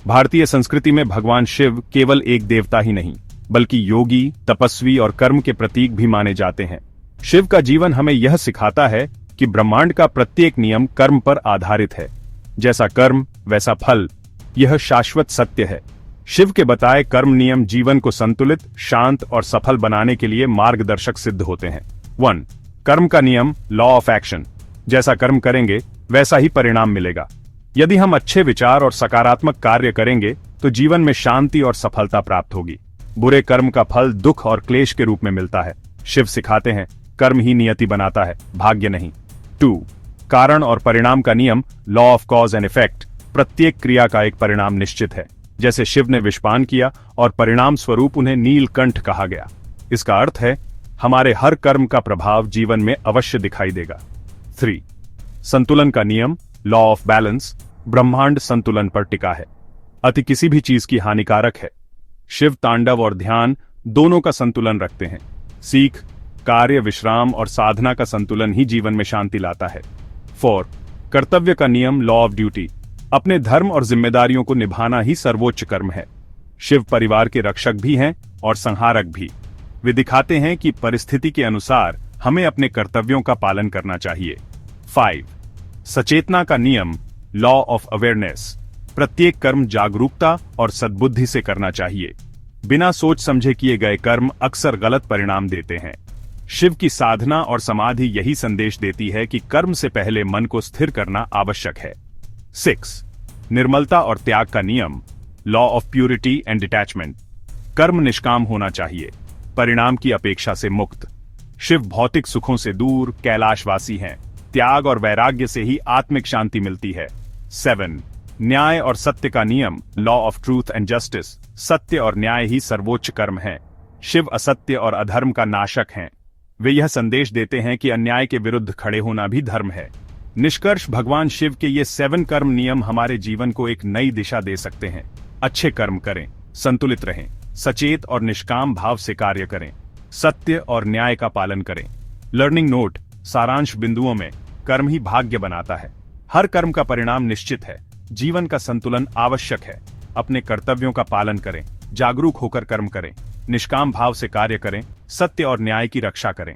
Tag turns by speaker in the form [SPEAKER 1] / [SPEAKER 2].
[SPEAKER 1] भारतीय संस्कृति में भगवान शिव केवल एक देवता ही नहीं, बल्कि योगी, तपस्वी और कर्म के प्रतीक भी माने जाते हैं। शिव का जीवन हमें यह सिखाता है कि ब्रह्मांड का प्रत्येक नियम कर्म पर आधारित है। जैसा कर्म वैसा फल, यह शाश्वत सत्य है। शिव के बताए कर्म नियम जीवन को संतुलित, शांत और सफल बनाने के लिए मार्गदर्शक सिद्ध होते हैं। 1. कर्म का नियम, लॉ ऑफ एक्शन। जैसा कर्म करेंगे वैसा ही परिणाम मिलेगा। यदि हम अच्छे विचार और सकारात्मक कार्य करेंगे तो जीवन में शांति और सफलता प्राप्त होगी। बुरे कर्म का फल दुख और क्लेश के रूप में मिलता है। शिव सिखाते हैं कर्म ही नियति बनाता है, भाग्य नहीं। 2. कारण और परिणाम का नियम, law of cause and effect. प्रत्येक क्रिया का एक परिणाम निश्चित है। जैसे शिव ने विषपान किया और परिणाम स्वरूप उन्हें नीलकंठ कहा गया। इसका अर्थ है हमारे हर कर्म का प्रभाव जीवन में अवश्य दिखाई देगा। 3. संतुलन का नियम, लॉ ऑफ बैलेंस। ब्रह्मांड संतुलन पर टिका है। अति किसी भी चीज की हानिकारक है। शिव तांडव और ध्यान दोनों का संतुलन रखते हैं। सीख, कार्य, विश्राम और साधना का संतुलन ही जीवन में शांति लाता है। 4. कर्तव्य का नियम, लॉ ऑफ ड्यूटी। अपने धर्म और जिम्मेदारियों को निभाना ही सर्वोच्च कर्म है। शिव परिवार के रक्षक भी हैं और संहारक भी। वे दिखाते हैं कि परिस्थिति के अनुसार हमें अपने कर्तव्यों का पालन करना चाहिए। 5. सचेतना का नियम, लॉ ऑफ अवेयरनेस। प्रत्येक कर्म जागरूकता और सद्बुद्धि से करना चाहिए। बिना सोच समझे किए गए कर्म अक्सर गलत परिणाम देते हैं। शिव की साधना और समाधि यही संदेश देती है कि कर्म से पहले मन को स्थिर करना आवश्यक है। 6. निर्मलता और त्याग का नियम, law of purity and detachment. कर्म निष्काम होना चाहिए, परिणाम की अपेक्षा से मुक्त। शिव भौतिक सुखों से दूर, कैलाशवासी हैं। त्याग और वैराग्य से ही आत्मिक शांति मिलती है। 7. न्याय और सत्य का नियम, law of truth and justice. सत्य और न्याय ही सर्वोच्च कर्म है। शिव असत्य और अधर्म का नाशक हैं। वे यह संदेश देते हैं कि अन्याय के विरुद्ध खड़े होना भी धर्म है। निष्कर्ष, भगवान शिव के ये 7 कर्म नियम हमारे जीवन को एक नई दिशा दे सकते हैं। अच्छे कर्म करें, संतुलित रहें, सचेत और निष्काम भाव से कार्य करें, सत्य और न्याय का पालन करें। लर्निंग नोट, सारांश बिंदुओं में, कर्म ही भाग्य बनाता है। हर कर्म का परिणाम निश्चित है। जीवन का संतुलन आवश्यक है। अपने कर्तव्यों का पालन करें, जागरूक होकर कर्म करें, निष्काम भाव से कार्य करें, सत्य और न्याय की रक्षा करें।